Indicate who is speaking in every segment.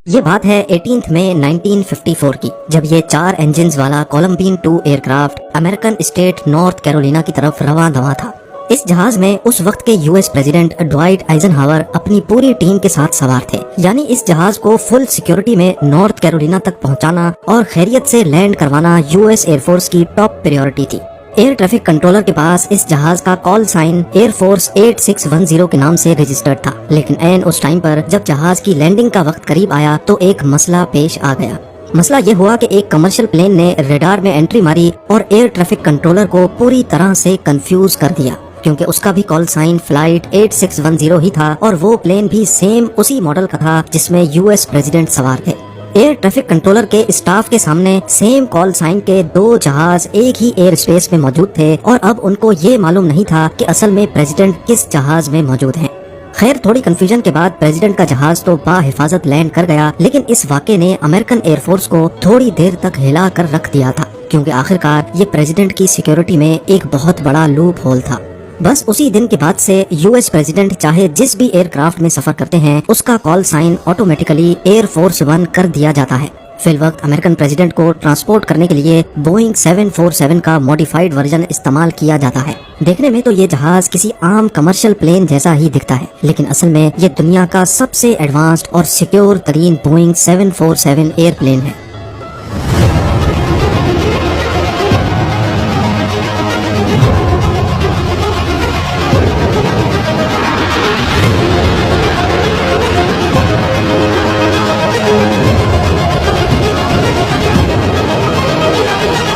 Speaker 1: ये बात है 18 मई 1954 की, जब ये 4 इंजन्स वाला Colombian 2 aircraft American state North Carolina की तरफ रवां दवा था। इस जहाज में उस वक्त के यूएस प्रेसिडेंट ड्वाइट आइजनहावर अपनी पूरी टीम के साथ सवार थे। यानी इस जहाज को फुल सिक्योरिटी में नॉर्थ कैरोलिना तक पहुंचाना और खैरियत से लैंड करवाना यूएस एयरफोर्स की टॉप प्रायोरिटी थी। एयर ट्रैफिक कंट्रोलर के पास इस जहाज का कॉल साइन एयरफोर्स 8610 के नाम से रजिस्टर्ड था, लेकिन ऐन उस टाइम पर जब जहाज की लैंडिंग का वक्त करीब आया तो एक मसला पेश आ गया। मसला ये हुआ कि एक कमर्शियल प्लेन ने रडार में एंट्री मारी और एयर ट्रैफिक कंट्रोलर को पूरी तरह से कंफ्यूज कर दिया, क्योंकि उसका भी कॉल साइन फ्लाइट 8610 ही था और वो प्लेन भी सेम उसी मॉडल का था जिसमें यूएस प्रेसिडेंट सवार थे। एयर ट्रैफिक कंट्रोलर के स्टाफ के सामने सेम कॉल साइन के 2 जहाज एक ही एयर स्पेस में मौजूद थे और अब उनको ये मालूम नहीं था कि असल में प्रेसिडेंट किस जहाज में मौजूद हैं। खैर, थोड़ी कंफ्यूजन के बाद प्रेसिडेंट का जहाज तो बाहिफाजत लैंड कर गया, लेकिन इस वाक़े ने अमेरिकन एयरफोर्स को थोड़ी देर तक हिला कर रख दिया था, क्योंकि आखिरकार ये प्रेसिडेंट की सिक्योरिटी में एक बहुत बड़ा लूप होल था। बस उसी दिन के बाद से यूएस प्रेसिडेंट चाहे जिस भी एयरक्राफ्ट में सफर करते हैं उसका कॉल साइन ऑटोमेटिकली एयरफोर्स 1 कर दिया जाता है। फिल वक्त अमेरिकन प्रेसिडेंट को ट्रांसपोर्ट करने के लिए बोइंग 747 का मॉडिफाइड वर्जन इस्तेमाल किया जाता है। देखने में तो ये जहाज किसी आम कमर्शियल प्लेन जैसा ही दिखता है, लेकिन असल में ये दुनिया का सबसे एडवांस्ड और सिक्योर तरीन बोइंग 747 एयरप्लेन है।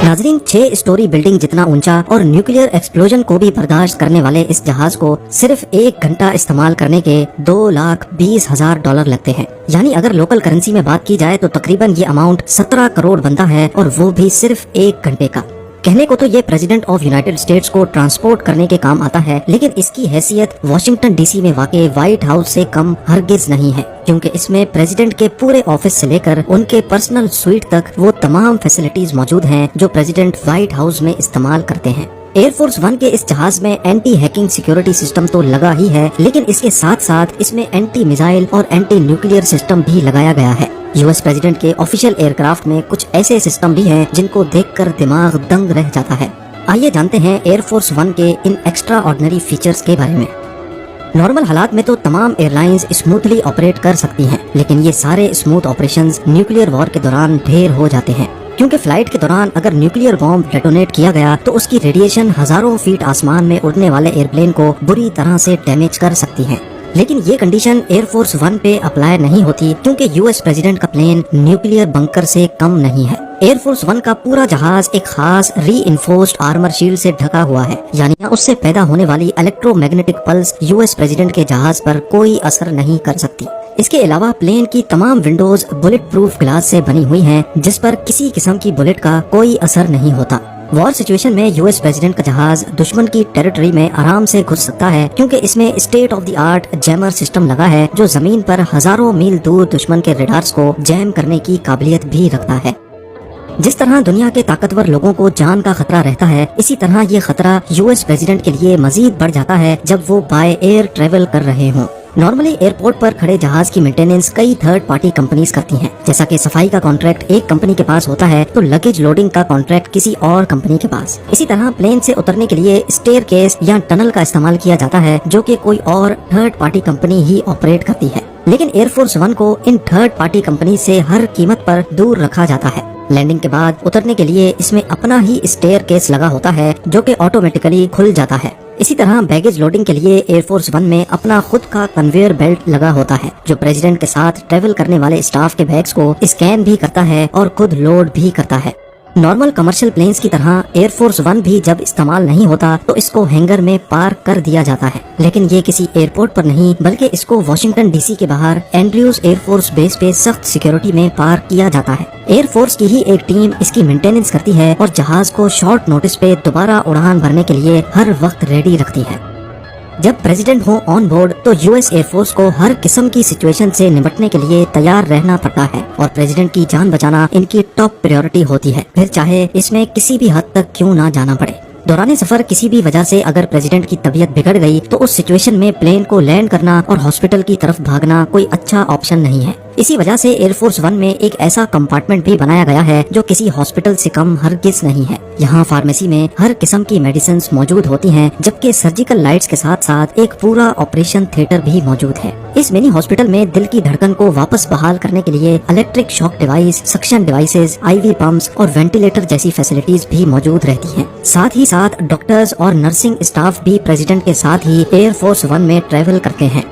Speaker 1: नाजरीन, 6 स्टोरी बिल्डिंग जितना ऊंचा और न्यूक्लियर एक्सप्लोजन को भी बर्दाश्त करने वाले इस जहाज को सिर्फ 1 घंटा इस्तेमाल करने के $2,20,000 लगते हैं। यानी अगर लोकल करेंसी में बात की जाए तो तकरीबन ये अमाउंट 17 करोड़ बनता है, और वो भी सिर्फ 1 घंटे का। कहने को तो ये प्रेसिडेंट ऑफ यूनाइटेड स्टेट्स को ट्रांसपोर्ट करने के काम आता है, लेकिन इसकी हैसियत वाशिंगटन डीसी में वाक़े व्हाइट हाउस से कम हरगिज नहीं है, क्योंकि इसमें प्रेसिडेंट के पूरे ऑफिस से लेकर उनके पर्सनल स्वीट तक वो तमाम फैसिलिटीज मौजूद हैं जो प्रेसिडेंट व्हाइट हाउस में इस्तेमाल करते हैं। एयरफोर्स 1 के इस जहाज में एंटी हैकिंग सिक्योरिटी सिस्टम तो लगा ही है, लेकिन इसके साथ साथ इसमें एंटी मिसाइल और एंटी न्यूक्लियर सिस्टम भी लगाया गया है। यूएस प्रेसिडेंट के ऑफिशियल एयरक्राफ्ट में कुछ ऐसे सिस्टम भी हैं जिनको देखकर दिमाग दंग रह जाता है। आइए जानते हैं एयरफोर्स 1 के इन एक्स्ट्रा ऑर्डिनरी फीचर्स के बारे में। नॉर्मल हालात में तो तमाम एयरलाइंस स्मूथली ऑपरेट कर सकती हैं, लेकिन ये सारे स्मूथ ऑपरेशंस न्यूक्लियर वॉर के दौरान ढेर हो जाते हैं, क्योंकि फ्लाइट के दौरान अगर न्यूक्लियर बॉम्ब डेटोनेट किया गया तो उसकी रेडिएशन हजारों फीट आसमान में उड़ने वाले एयरप्लेन को बुरी तरह से डैमेज कर सकती है। लेकिन ये कंडीशन एयरफोर्स 1 पे अप्लाई नहीं होती, क्योंकि यूएस प्रेसिडेंट का प्लेन न्यूक्लियर बंकर से कम नहीं है। एयरफोर्स 1 का पूरा जहाज एक खास रीइंफोर्स्ड आर्मर शील्ड से ढका हुआ है, यानी उससे पैदा होने वाली इलेक्ट्रोमैग्नेटिक पल्स यूएस प्रेसिडेंट के जहाज पर कोई असर नहीं कर सकती। इसके अलावा प्लेन की तमाम विंडोज बुलेट प्रूफ ग्लास से बनी हुई हैं, जिस पर किसी किस्म की बुलेट का कोई असर नहीं होता। वॉर सिचुएशन में यूएस प्रेसिडेंट का जहाज दुश्मन की टेरिटरी में आराम से घुस सकता है, क्योंकि इसमें state of the art jammer system लगा है जो जमीन पर हजारों मील दूर दुश्मन के रडार्स को जैम करने की काबिलियत भी रखता है। जिस तरह दुनिया के ताकतवर लोगों को जान का खतरा रहता है, इसी तरह ये खतरा यूएस प्रेसिडेंट के लिए मजीद बढ़ जाता है जब वो बाय एयर ट्रेवल कर रहे हों। नॉर्मली एयरपोर्ट पर खड़े जहाज की मेंटेनेंस कई थर्ड पार्टी कंपनीज करती हैं। जैसा कि सफाई का कॉन्ट्रैक्ट एक कंपनी के पास होता है तो लगेज लोडिंग का कॉन्ट्रैक्ट किसी और कंपनी के पास। इसी तरह प्लेन से उतरने के लिए स्टेयरकेस या टनल का इस्तेमाल किया जाता है, जो कि कोई और थर्ड पार्टी कंपनी ही ऑपरेट करती है। लेकिन एयरफोर्स 1 को इन थर्ड पार्टी कंपनी से हर कीमत पर दूर रखा जाता है। लैंडिंग के बाद उतरने के लिए इसमें अपना ही स्टेयरकेस लगा होता है, जो कि ऑटोमेटिकली खुल जाता है। इसी तरह बैगेज लोडिंग के लिए एयरफोर्स 1 में अपना खुद का कन्वेयर बेल्ट लगा होता है, जो प्रेसिडेंट के साथ ट्रेवल करने वाले स्टाफ के बैग्स को स्कैन भी करता है और खुद लोड भी करता है। नॉर्मल कमर्शियल प्लेन्स की तरह एयरफोर्स 1 भी जब इस्तेमाल नहीं होता तो इसको हैंगर में पार्क कर दिया जाता है, लेकिन ये किसी एयरपोर्ट पर नहीं बल्कि इसको वाशिंगटन डीसी के बाहर एंड्रयूज एयरफोर्स बेस पे सख्त सिक्योरिटी में पार्क किया जाता है। एयरफोर्स की ही एक टीम इसकी मेंटेनेंस करती है और जहाज को शॉर्ट नोटिस पे दोबारा उड़ान भरने के लिए हर वक्त रेडी रखती है। जब प्रेसिडेंट हो ऑन बोर्ड तो यूएस एयरफोर्स को हर किस्म की सिचुएशन से निपटने के लिए तैयार रहना पड़ता है, और प्रेसिडेंट की जान बचाना इनकी टॉप प्रायोरिटी होती है, फिर चाहे इसमें किसी भी हद तक क्यों ना जाना पड़े। दौरान सफर किसी भी वजह से अगर प्रेसिडेंट की तबीयत बिगड़ गई तो उस सिचुएशन में प्लेन को लैंड करना और हॉस्पिटल की तरफ भागना कोई अच्छा ऑप्शन नहीं है। इसी वजह से एयरफोर्स वन में एक ऐसा कंपार्टमेंट भी बनाया गया है जो किसी हॉस्पिटल से कम हरगिज नहीं है। यहाँ फार्मेसी में हर किस्म की मेडिसिन मौजूद होती हैं, जबकि सर्जिकल लाइट्स के साथ साथ एक पूरा ऑपरेशन थिएटर भी मौजूद है। इस मिनी हॉस्पिटल में दिल की धड़कन को वापस बहाल करने के लिए electric shock device, suction devices, IV pumps और वेंटिलेटर जैसी फैसिलिटीज भी मौजूद रहती हैं। साथ ही साथ डॉक्टर्स और नर्सिंग स्टाफ भी प्रेसिडेंट के साथ ही एयरफोर्स वन में ट्रेवल करते हैं।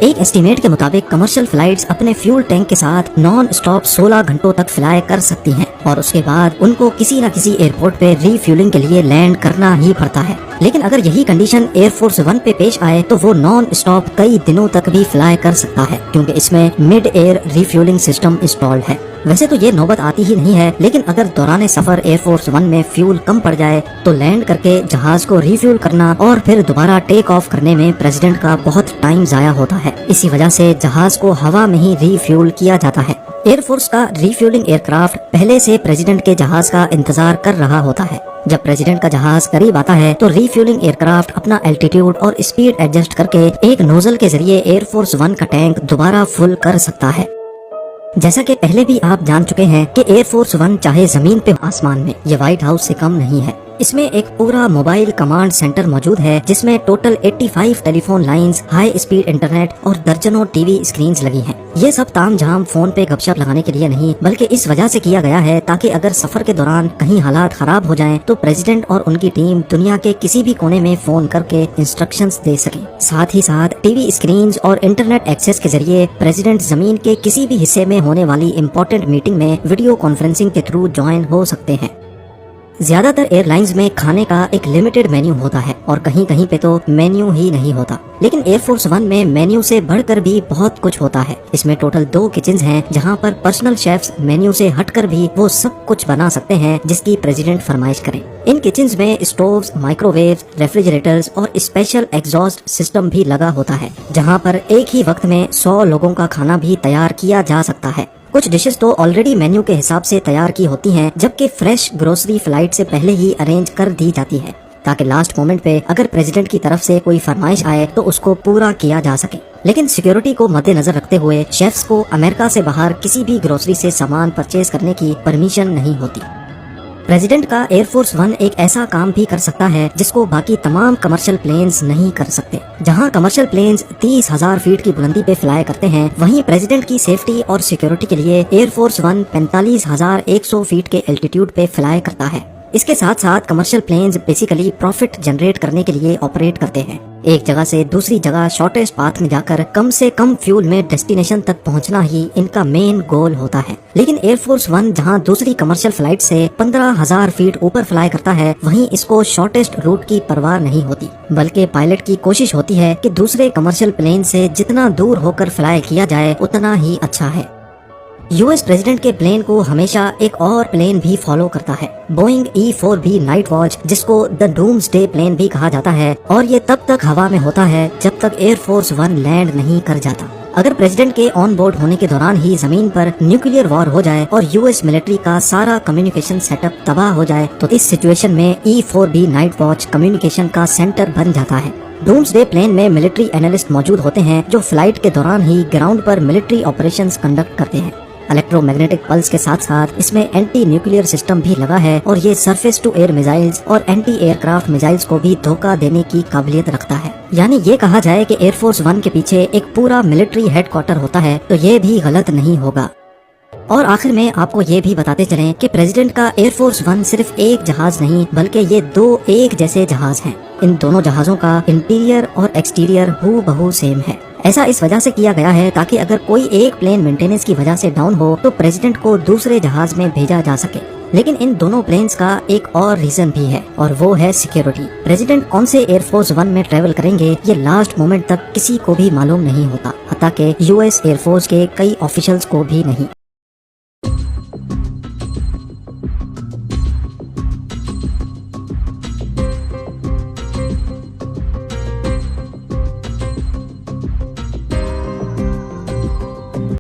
Speaker 1: एक एस्टीमेट के मुताबिक कमर्शियल फ्लाइट्स अपने फ्यूल टैंक के साथ नॉन स्टॉप 16 घंटों तक फ्लाई कर सकती हैं और उसके बाद उनको किसी न किसी एयरपोर्ट पे रीफ्यूलिंग के लिए लैंड करना ही पड़ता है। लेकिन अगर यही कंडीशन एयरफोर्स वन पे पेश आए तो वो नॉन स्टॉप कई दिनों तक भी फ्लाई कर सकता है, क्योंकि इसमें mid air refuelling system installed है। वैसे तो ये नौबत आती ही नहीं है, लेकिन अगर दौरान सफर एयरफोर्स वन में फ्यूल कम पड़ जाए तो लैंड करके जहाज को रिफ्यूल करना और फिर दोबारा टेक ऑफ करने में प्रेसिडेंट का बहुत टाइम जाया होता है। इसी वजह से जहाज को हवा में ही रिफ्यूल किया जाता है। एयरफोर्स का रिफ्यूलिंग एयरक्राफ्ट पहले से प्रेसिडेंट के जहाज का इंतजार कर रहा होता है। जब प्रेसिडेंट का जहाज करीब आता है तो रिफ्यूलिंग एयरक्राफ्ट अपना एल्टीट्यूड और स्पीड एडजस्ट करके एक नोजल के जरिए एयरफोर्स वन का टैंक दोबारा फुल कर सकता है। जैसा कि पहले भी आप जान चुके हैं कि एयरफोर्स वन चाहे जमीन पे आसमान में, ये व्हाइट हाउस से कम नहीं है। इसमें एक पूरा मोबाइल कमांड सेंटर मौजूद है जिसमें total 85 telephone lines, high speed internet और दर्जनों टीवी स्क्रीन्स लगी हैं। ये सब तामझाम फोन पे गपशप लगाने के लिए नहीं, बल्कि इस वजह से किया गया है ताकि अगर सफर के दौरान कहीं हालात खराब हो जाएं तो प्रेसिडेंट और उनकी टीम दुनिया के किसी भी कोने में फोन करके इंस्ट्रक्शंस दे सके। साथ ही साथ टीवी स्क्रीन्स और इंटरनेट एक्सेस के जरिए प्रेसिडेंट जमीन के किसी भी हिस्से में होने वाली इम्पोर्टेंट मीटिंग में वीडियो कॉन्फ्रेंसिंग के थ्रू ज्वाइन हो सकते हैं। ज्यादातर एयरलाइंस में खाने का एक लिमिटेड मेन्यू होता है और कहीं कहीं पे तो मेन्यू ही नहीं होता, लेकिन एयरफोर्स वन में मेन्यू से बढ़कर भी बहुत कुछ होता है। इसमें टोटल 2 किचन्स हैं जहां पर पर्सनल शेफ्स मेन्यू से हटकर भी वो सब कुछ बना सकते हैं जिसकी प्रेसिडेंट फरमाइश करें। इन किचन्स में स्टोव्स, माइक्रोवेव्स, रेफ्रिजरेटर्स और स्पेशल एग्जॉस्ट सिस्टम भी लगा होता है, जहाँ पर एक ही वक्त में 100 लोगों का खाना भी तैयार किया जा सकता है। कुछ डिशेस तो ऑलरेडी मेन्यू के हिसाब से तैयार की होती हैं, जबकि फ्रेश ग्रोसरी फ्लाइट से पहले ही अरेंज कर दी जाती है ताकि लास्ट मोमेंट पे अगर प्रेसिडेंट की तरफ से कोई फरमाइश आए तो उसको पूरा किया जा सके। लेकिन सिक्योरिटी को मद्देनजर रखते हुए शेफ्स को अमेरिका से बाहर किसी भी ग्रोसरी से सामान परचेज करने की परमिशन नहीं होती। प्रेसिडेंट का एयरफोर्स वन एक ऐसा काम भी कर सकता है जिसको बाकी तमाम कमर्शियल प्लेन्स नहीं कर सकते। जहां कमर्शियल प्लेन्स 30,000 फीट की बुलंदी पे फ्लाई करते हैं, वहीं प्रेसिडेंट की सेफ्टी और सिक्योरिटी के लिए एयरफोर्स वन 45,100 फीट के एल्टीट्यूड पे फ्लाई करता है। इसके साथ साथ commercial planes basically profit generate करने के लिए ऑपरेट करते हैं। एक जगह से दूसरी जगह शॉर्टेस्ट पाथ में जाकर कम से कम फ्यूल में डेस्टिनेशन तक पहुंचना ही इनका मेन गोल होता है। लेकिन एयरफोर्स वन जहां दूसरी कमर्शियल फ्लाइट से 15,000 फीट ऊपर फ्लाई करता है, वहीं इसको शॉर्टेस्ट रूट की परवाह नहीं होती, बल्कि पायलट की कोशिश होती है कि दूसरे कमर्शियल प्लेन से जितना दूर होकर फ्लाई किया जाए उतना ही अच्छा है। यूएस प्रेसिडेंट के प्लेन को हमेशा एक और प्लेन भी फॉलो करता है, बोइंग E-4B नाइट वॉच, जिसको द डूम्सडे प्लेन भी कहा जाता है, और ये तब तक हवा में होता है जब तक एयरफोर्स वन लैंड नहीं कर जाता। अगर प्रेसिडेंट के ऑन बोर्ड होने के दौरान ही जमीन पर न्यूक्लियर वॉर हो जाए और यूएस मिलिट्री का सारा कम्युनिकेशन सेटअप तबाह हो जाए तो इस सिचुएशन में E-4B नाइट वॉच कम्युनिकेशन का सेंटर बन जाता है। डूम्सडे प्लेन में मिलिट्री एनालिस्ट मौजूद होते हैं जो फ्लाइट के दौरान ही ग्राउंड पर मिलिट्री ऑपरेशंस कंडक्ट करते हैं। इलेक्ट्रोमैग्नेटिक पल्स के साथ साथ इसमें एंटी न्यूक्लियर सिस्टम भी लगा है और ये सरफेस टू एयर मिसाइल्स और एंटी एयरक्राफ्ट मिसाइल्स को भी धोखा देने की काबिलियत रखता है। यानी ये कहा जाए कि एयरफोर्स वन के पीछे एक पूरा मिलिट्री हेडक्वार्टर होता है तो ये भी गलत नहीं होगा। और आखिर में आपको ये भी बताते चलें कि प्रेसिडेंट का एयरफोर्स वन सिर्फ एक जहाज नहीं बल्कि ये 2 एक जैसे जहाज हैं। इन दोनों जहाजों का इंटीरियर और एक्सटीरियर हूबहू सेम है। ऐसा इस वजह से किया गया है ताकि अगर कोई एक प्लेन मेंटेनेंस की वजह से डाउन हो तो प्रेसिडेंट को दूसरे जहाज में भेजा जा सके। लेकिन इन दोनों प्लेन्स का एक और रीजन भी है और वो है सिक्योरिटी। प्रेसिडेंट कौन से एयरफोर्स वन में ट्रेवल करेंगे ये लास्ट मोमेंट तक किसी को भी मालूम नहीं होता, हत्ता कि यूएस एयरफोर्स के कई ऑफिशियल्स को भी नहीं।